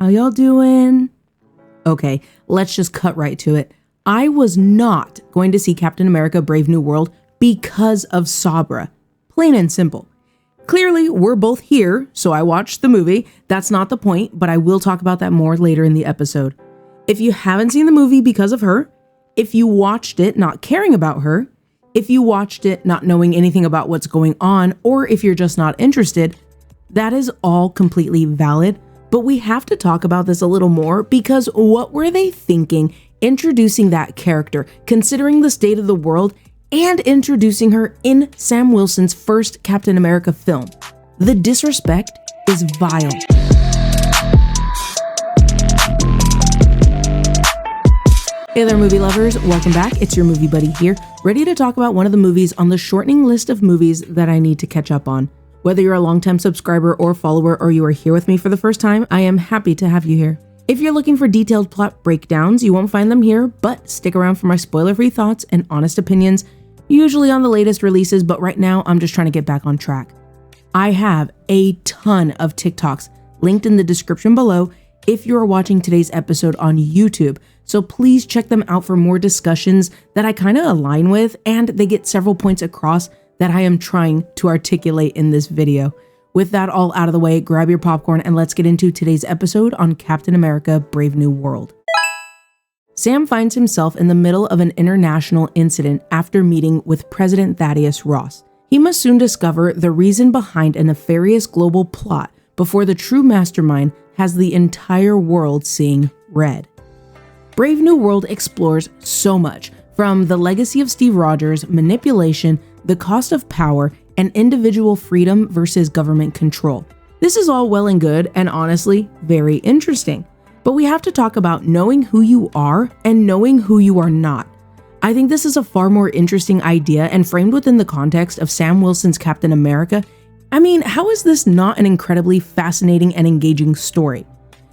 How y'all doing? Okay, let's just cut right to it. I was not going to see Captain America Brave New World because of Sabra. Plain and simple. Clearly, we're both here, so I watched the movie. That's not the point, but I will talk about that more later in the episode. If you haven't seen the movie because of her, if you watched it not caring about her, if you watched it not knowing anything about what's going on, or if you're just not interested, that is all completely valid. But we have to talk about this a little more because what were they thinking introducing that character, considering the state of the world, and introducing her in Sam Wilson's first Captain America film? The disrespect is vile. Hey there, movie lovers. Welcome back. It's your movie buddy here, ready to talk about one of the movies on the shortening list of movies that I need to catch up on. Whether you're a longtime subscriber or follower or you are here with me for the first time, I am happy to have you here. If you're looking for detailed plot breakdowns, you won't find them here, but stick around for my spoiler-free thoughts and honest opinions, usually on the latest releases, but right now I'm just trying to get back on track. I have a ton of TikToks linked in the description below if you are watching today's episode on YouTube, so please check them out for more discussions that I kind of align with, and they get several points across that I am trying to articulate in this video. With that all out of the way, grab your popcorn and let's get into today's episode on Captain America Brave New World. Sam finds himself in the middle of an international incident after meeting with President Thaddeus Ross. He must soon discover the reason behind a nefarious global plot before the true mastermind has the entire world seeing red. Brave New World explores so much, from the legacy of Steve Rogers, manipulation, the cost of power, and individual freedom versus government control. This is all well and good and honestly very interesting, but we have to talk about knowing who you are and knowing who you are not. I think this is a far more interesting idea, and framed within the context of Sam Wilson's Captain America, I mean, how is this not an incredibly fascinating and engaging story?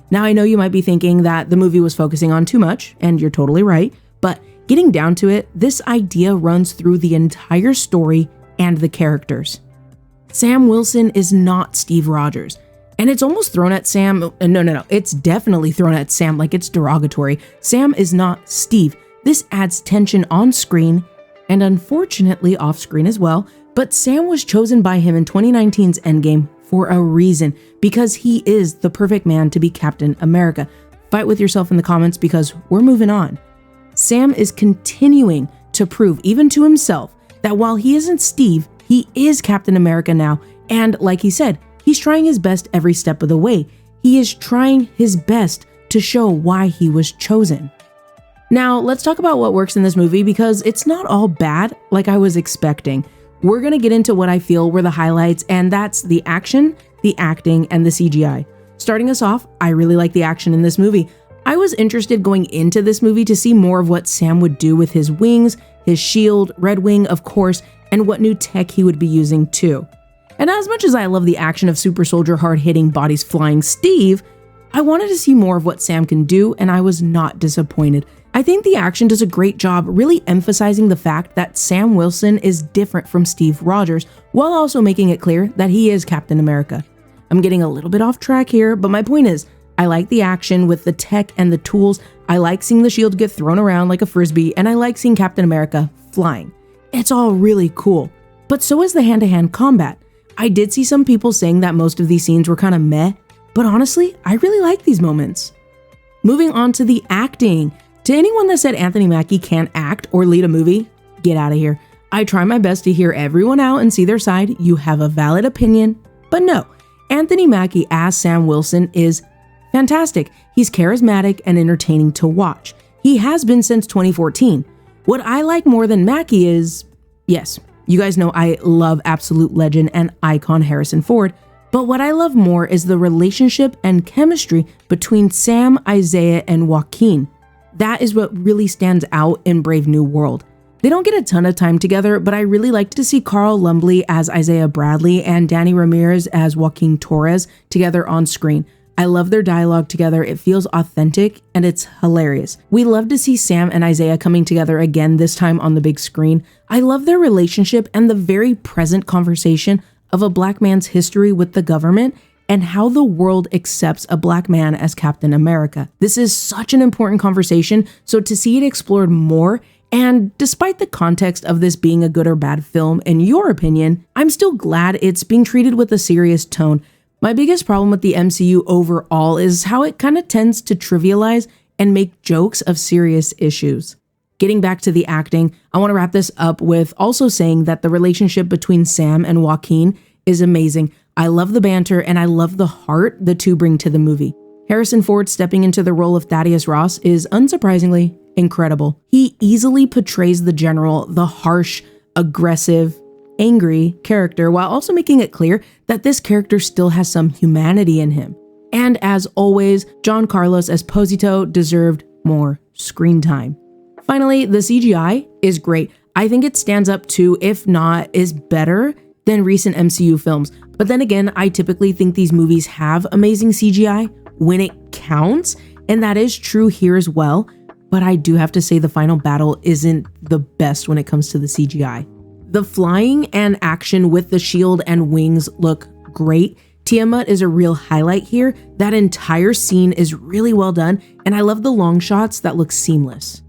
Now, I know you might be thinking that the movie was focusing on too much, and you're totally right, but getting down to it, this idea runs through the entire story and the characters. Sam Wilson is not Steve Rogers, and it's almost thrown at Sam. No, it's definitely thrown at Sam like it's derogatory. Sam is not Steve. This adds tension on screen and unfortunately off screen as well, but Sam was chosen by him in 2019's Endgame for a reason, because he is the perfect man to be Captain America. Fight with yourself in the comments because we're moving on. Sam is continuing to prove, even to himself, that while he isn't Steve, he is Captain America now, and like he said, he's trying his best every step of the way. He is trying his best to show why he was chosen. Now, let's talk about what works in this movie because it's not all bad like I was expecting. We're gonna get into what I feel were the highlights, and that's the action, the acting, and the CGI. Starting us off, I really like the action in this movie. I was interested going into this movie to see more of what Sam would do with his wings, his shield, Red Wing, of course, and what new tech he would be using too. And as much as I love the action of super soldier hard-hitting bodies flying Steve, I wanted to see more of what Sam can do, and I was not disappointed. I think the action does a great job really emphasizing the fact that Sam Wilson is different from Steve Rogers, while also making it clear that he is Captain America. I'm getting a little bit off track here, but my point is, I like the action with the tech and the tools. I like seeing the shield get thrown around like a frisbee, and I like seeing Captain America flying. It's all really cool. But so is the hand-to-hand combat. I did see some people saying that most of these scenes were kind of meh, but honestly, I really like these moments. Moving on to the acting. To anyone that said Anthony Mackie can't act or lead a movie, get out of here. I try my best to hear everyone out and see their side. You have a valid opinion, but no, Anthony Mackie as Sam Wilson is fantastic. He's charismatic and entertaining to watch. He has been since 2014. What I like more than Mackie is, yes, you guys know I love absolute legend and icon Harrison Ford, but what I love more is the relationship and chemistry between Sam, Isaiah, and Joaquin. That is what really stands out in Brave New World. They don't get a ton of time together, but I really like to see Carl Lumbly as Isaiah Bradley and Danny Ramirez as Joaquin Torres together on screen. I love their dialogue together. It feels authentic and it's hilarious. We love to see Sam and Isaiah coming together again, this time on the big screen. I love their relationship and the very present conversation of a black man's history with the government and how the world accepts a Black man as Captain America. This is such an important conversation, so to see it explored more, and despite the context of this being a good or bad film, in your opinion, I'm still glad it's being treated with a serious tone. My biggest problem with the MCU overall is how it kind of tends to trivialize and make jokes of serious issues. Getting back to the acting, I want to wrap this up with also saying that the relationship between Sam and Joaquin is amazing. I love the banter and I love the heart the two bring to the movie. Harrison Ford stepping into the role of Thaddeus Ross is unsurprisingly incredible. He easily portrays the general, the harsh, aggressive, angry character, while also making it clear that this character still has some humanity in him. And as always, John Carlos Esposito deserved more screen time. Finally, the CGI is great. I think it stands up to, if not, is better than recent MCU films. But then again, I typically think these movies have amazing CGI when it counts, and that is true here as well. But I do have to say the final battle isn't the best when it comes to the CGI. The flying and action with the shield and wings look great. Tiamat is a real highlight here. That entire scene is really well done, and I love the long shots that look seamless.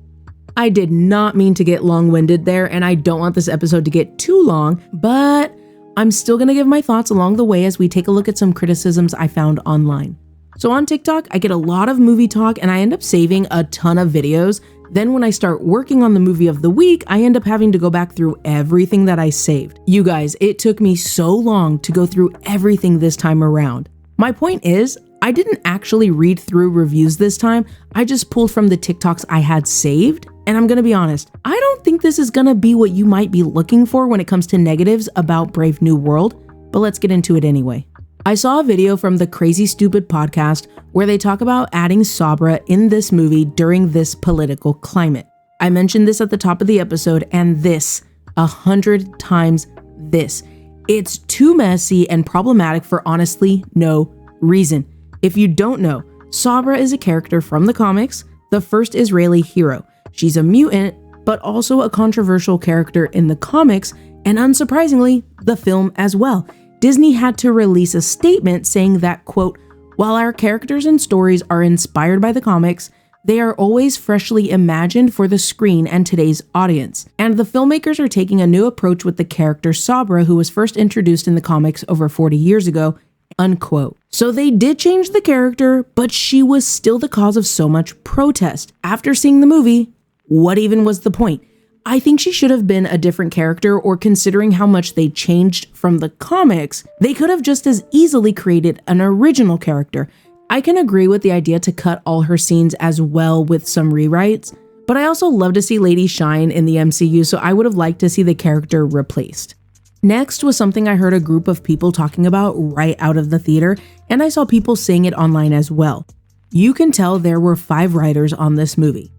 I did not mean to get long-winded there, and I don't want this episode to get too long, but I'm still gonna give my thoughts along the way as we take a look at some criticisms I found online. So on TikTok, I get a lot of movie talk and I end up saving a ton of videos. Then when I start working on the movie of the week, I end up having to go back through everything that I saved. You guys, it took me so long to go through everything this time around. My point is, I didn't actually read through reviews this time. I just pulled from the TikToks I had saved. And I'm gonna be honest, I don't think this is gonna be what you might be looking for when it comes to negatives about Brave New World, but let's get into it anyway. I saw a video from the Crazy Stupid podcast where they talk about adding Sabra in this movie during this political climate. I mentioned this at the top of the episode, and this, 100 times this. It's too messy and problematic for honestly no reason. If you don't know, Sabra is a character from the comics, the first Israeli hero. She's a mutant, but also a controversial character in the comics, and unsurprisingly, the film as well. Disney had to release a statement saying that, quote, while our characters and stories are inspired by the comics, they are always freshly imagined for the screen and today's audience. And the filmmakers are taking a new approach with the character Sabra, who was first introduced in the comics over 40 years ago, unquote. So they did change the character, but she was still the cause of so much protest. After seeing the movie, what even was the point? I think she should have been a different character, or considering how much they changed from the comics, they could have just as easily created an original character. I can agree with the idea to cut all her scenes as well with some rewrites, but I also love to see Lady shine in the MCU, so I would have liked to see the character replaced. Next was something I heard a group of people talking about right out of the theater, and I saw people saying it online as well. You can tell there were 5 writers on this movie.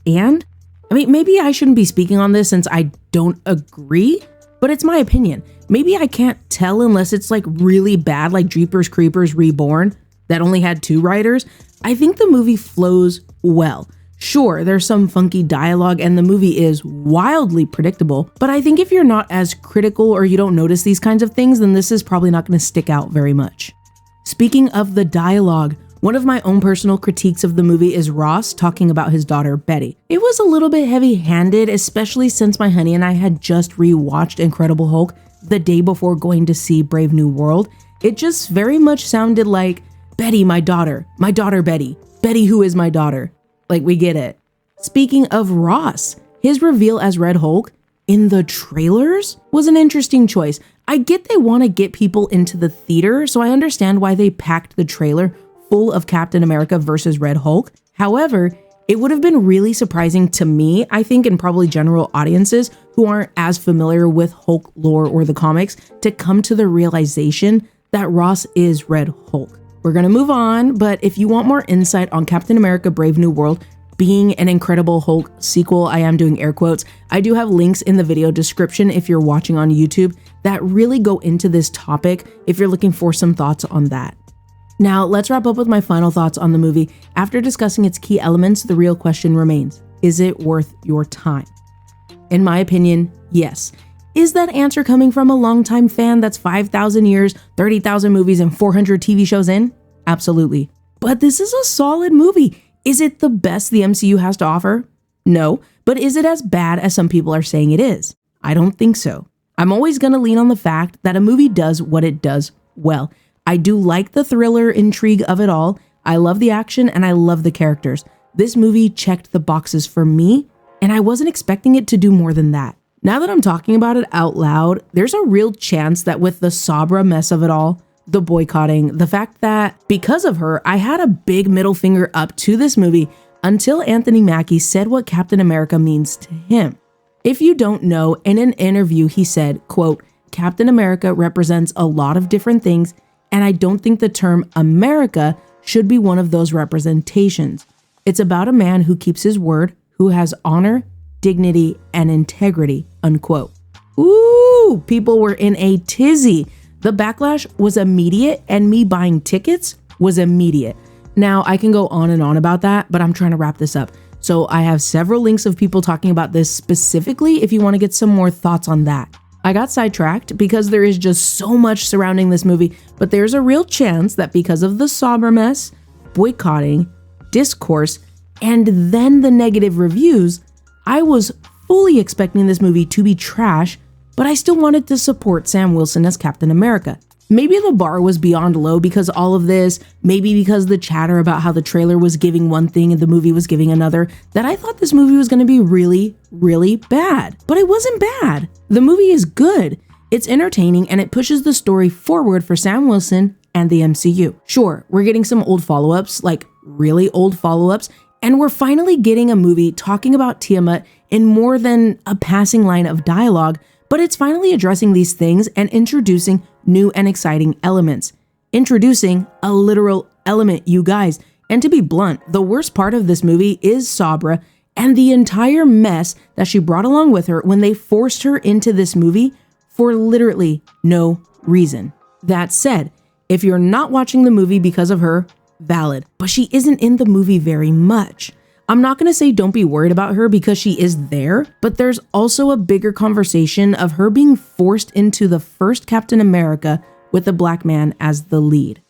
And I mean, maybe I shouldn't be speaking on this since I don't agree, but it's my opinion. Maybe I can't tell unless it's like really bad, like Jeepers Creepers Reborn, that only had 2 writers. I think the movie flows well. Sure, there's some funky dialogue and the movie is wildly predictable, but I think if you're not as critical or you don't notice these kinds of things, then this is probably not going to stick out very much. Speaking of the dialogue, one of my own personal critiques of the movie is Ross talking about his daughter, Betty. It was a little bit heavy-handed, especially since my honey and I had just rewatched Incredible Hulk the day before going to see Brave New World. It just very much sounded like, Betty, my daughter Betty, Betty who is my daughter. Like, we get it. Speaking of Ross, his reveal as Red Hulk in the trailers was an interesting choice. I get they want to get people into the theater, so I understand why they packed the trailer full of Captain America versus Red Hulk. However, it would have been really surprising to me, I think, and probably general audiences who aren't as familiar with Hulk lore or the comics, to come to the realization that Ross is Red Hulk. We're gonna move on, but if you want more insight on Captain America Brave New World being an Incredible Hulk sequel, I am doing air quotes, I do have links in the video description if you're watching on YouTube that really go into this topic if you're looking for some thoughts on that. Now, let's wrap up with my final thoughts on the movie. After discussing its key elements, the real question remains, is it worth your time? In my opinion, yes. is that answer coming from a longtime fan that's 5,000 years, 30,000 movies, and 400 TV shows in? Absolutely. But this is a solid movie. Is it the best the MCU has to offer? No, but is it as bad as some people are saying it is? I don't think so. I'm always going to lean on the fact that a movie does what it does well. I do like the thriller intrigue of it all. I love the action and I love the characters. This movie checked the boxes for me, and I wasn't expecting it to do more than that. Now that I'm talking about it out loud, there's a real chance that with the Sabra mess of it all, the boycotting, the fact that because of her, I had a big middle finger up to this movie until Anthony Mackie said what Captain America means to him. If you don't know, in an interview, he said, quote, Captain America represents a lot of different things, and I don't think the term America should be one of those representations. It's about a man who keeps his word, who has honor, dignity, and integrity, unquote. Ooh, people were in a tizzy. The backlash was immediate, and me buying tickets was immediate. Now, I can go on and on about that, but I'm trying to wrap this up. So I have several links of people talking about this specifically if you want to get some more thoughts on that. I got sidetracked because there is just so much surrounding this movie, but there's a real chance that because of the Sabra mess, boycotting, discourse, and then the negative reviews, I was fully expecting this movie to be trash, but I still wanted to support Sam Wilson as Captain America. Maybe the bar was beyond low because all of this, maybe because the chatter about how the trailer was giving one thing and the movie was giving another, that I thought this movie was going to be really, really bad. But it wasn't bad. The movie is good. It's entertaining and it pushes the story forward for Sam Wilson and the MCU. Sure, we're getting some old follow-ups, like really old follow-ups, and we're finally getting a movie talking about Tiamat in more than a passing line of dialogue, but it's finally addressing these things and introducing new and exciting elements. Introducing a literal element, you guys. And to be blunt, the worst part of this movie is Sabra and the entire mess that she brought along with her when they forced her into this movie for literally no reason. That said, if you're not watching the movie because of her, valid, but she isn't in the movie very much. I'm not going to say don't be worried about her because she is there, but there's also a bigger conversation of her being forced into the first Captain America with a black man as the lead.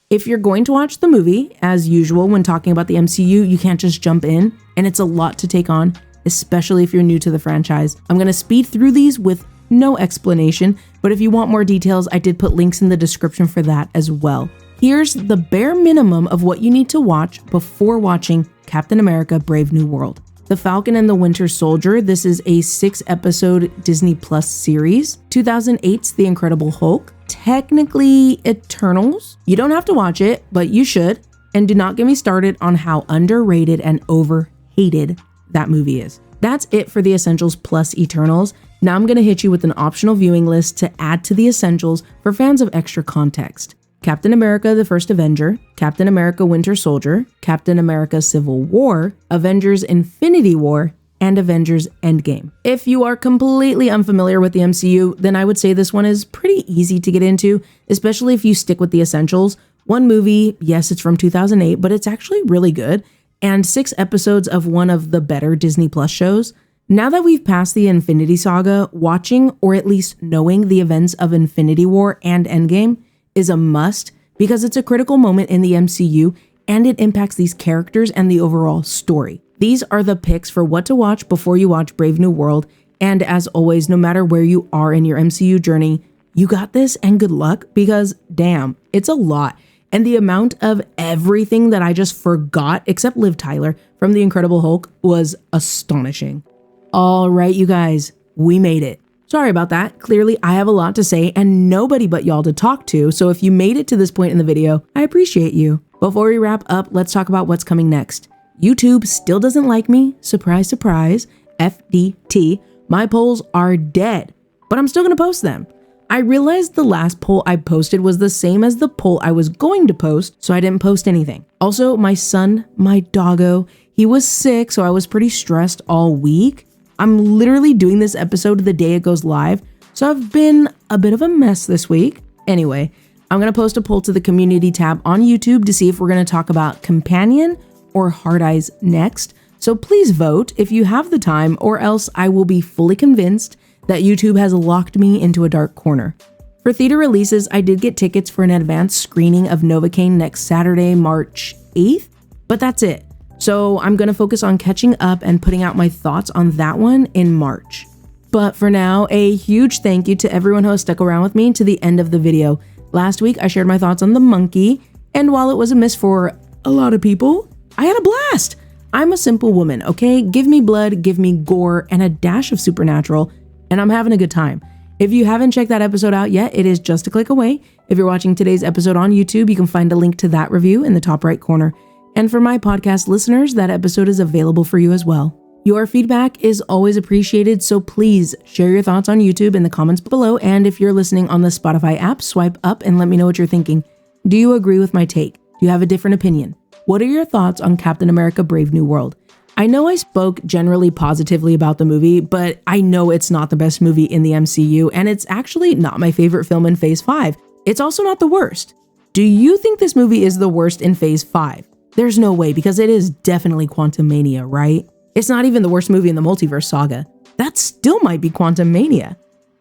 If you're going to watch the movie, as usual when talking about the MCU, you can't just jump in, and it's a lot to take on, especially if you're new to the franchise. I'm going to speed through these with no explanation, but if you want more details, I did put links in the description for that as well. Here's the bare minimum of what you need to watch before watching Captain America: Brave New World. The Falcon and the Winter Soldier. This is a 6-episode Disney Plus series. 2008's The Incredible Hulk. Technically Eternals. You don't have to watch it, but you should. And do not get me started on how underrated and overhated that movie is. That's it for the Essentials plus Eternals. Now I'm going to hit you with an optional viewing list to add to the Essentials for fans of extra context. Captain America: The First Avenger, Captain America: Winter Soldier, Captain America: Civil War, Avengers: Infinity War, and Avengers: Endgame. If you are completely unfamiliar with the MCU, then I would say this one is pretty easy to get into, especially if you stick with the essentials. One movie, yes, it's from 2008, but it's actually really good, and 6 episodes of one of the better Disney Plus shows. Now that we've passed the Infinity Saga, watching or at least knowing the events of Infinity War and Endgame is a must because it's a critical moment in the MCU and it impacts these characters and the overall story. These are the picks for what to watch before you watch Brave New World. And as always, no matter where you are in your MCU journey, you got this and good luck because damn, it's a lot. And the amount of everything that I just forgot, except Liv Tyler from The Incredible Hulk, was astonishing. All right, you guys, we made it. Sorry about that. Clearly, I have a lot to say and nobody but y'all to talk to, so if you made it to this point in the video, I appreciate you. Before we wrap up, let's talk about what's coming next. YouTube still doesn't like me. Surprise, surprise. FDT. My polls are dead, but I'm still going to post them. I realized the last poll I posted was the same as the poll I was going to post, so I didn't post anything. Also, my son, my doggo, he was sick, so I was pretty stressed all week. I'm literally doing this episode the day it goes live, so I've been a bit of a mess this week. Anyway, I'm going to post a poll to the community tab on YouTube to see if we're going to talk about Companion or Hard Eyes next. So please vote if you have the time, or else I will be fully convinced that YouTube has locked me into a dark corner. For theater releases, I did get tickets for an advanced screening of Novocaine next Saturday, March 8th, but that's it. So I'm gonna focus on catching up and putting out my thoughts on that one in March. But for now, a huge thank you to everyone who has stuck around with me to the end of the video. Last week, I shared my thoughts on The Monkey, and while it was a miss for a lot of people, I had a blast. I'm a simple woman, okay? Give me blood, give me gore, and a dash of supernatural, and I'm having a good time. If you haven't checked that episode out yet, it is just a click away. If you're watching today's episode on YouTube, you can find a link to that review in the top right corner. And for my podcast listeners, that episode is available for you as well. Your feedback is always appreciated, so please share your thoughts on YouTube in the comments below. And if you're listening on the Spotify app, swipe up and let me know what you're thinking. Do you agree with my take? Do you have a different opinion? What are your thoughts on Captain America: Brave New World? I know I spoke generally positively about the movie, but I know it's not the best movie in the MCU, and it's actually not my favorite film in Phase 5. It's also not the worst. Do you think this movie is the worst in Phase 5? There's no way, because it is definitely Quantumania, right? It's not even the worst movie in the multiverse saga. That still might be Quantumania.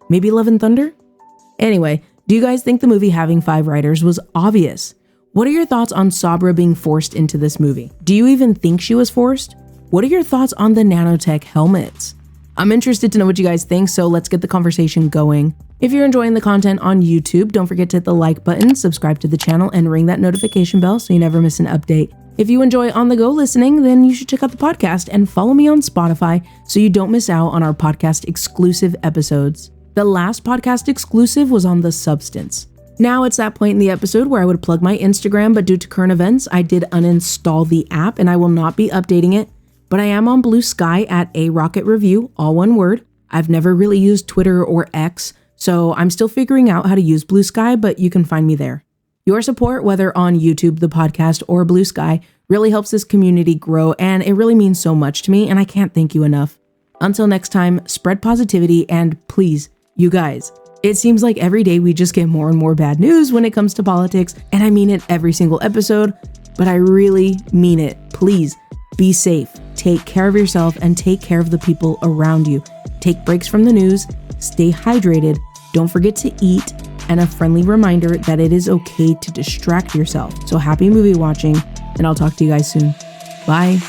Maybe Love and Thunder? Anyway, do you guys think the movie having 5 writers was obvious? What are your thoughts on Sabra being forced into this movie? Do you even think she was forced? What are your thoughts on the nanotech helmets? I'm interested to know what you guys think, so let's get the conversation going. If you're enjoying the content on YouTube, don't forget to hit the like button, subscribe to the channel, and ring that notification bell so you never miss an update. If you enjoy on-the-go listening, then you should check out the podcast and follow me on Spotify so you don't miss out on our podcast exclusive episodes. The last podcast exclusive was on The Substance. Now it's that point in the episode where I would plug my Instagram, but due to current events, I did uninstall the app and I will not be updating it. But I am on Blue Sky at A Rocket Review, all one word. I've never really used Twitter or X, so I'm still figuring out how to use Blue Sky, but you can find me there. Your support, whether on YouTube, the podcast, or Blue Sky, really helps this community grow, and it really means so much to me, and I can't thank you enough. Until next time, spread positivity, and please, you guys, it seems like every day we just get more and more bad news when it comes to politics, and I mean it every single episode, but I really mean it. Please, be safe, take care of yourself, and take care of the people around you. Take breaks from the news, stay hydrated, don't forget to eat, and a friendly reminder that it is okay to distract yourself. So happy movie watching, and I'll talk to you guys soon. Bye.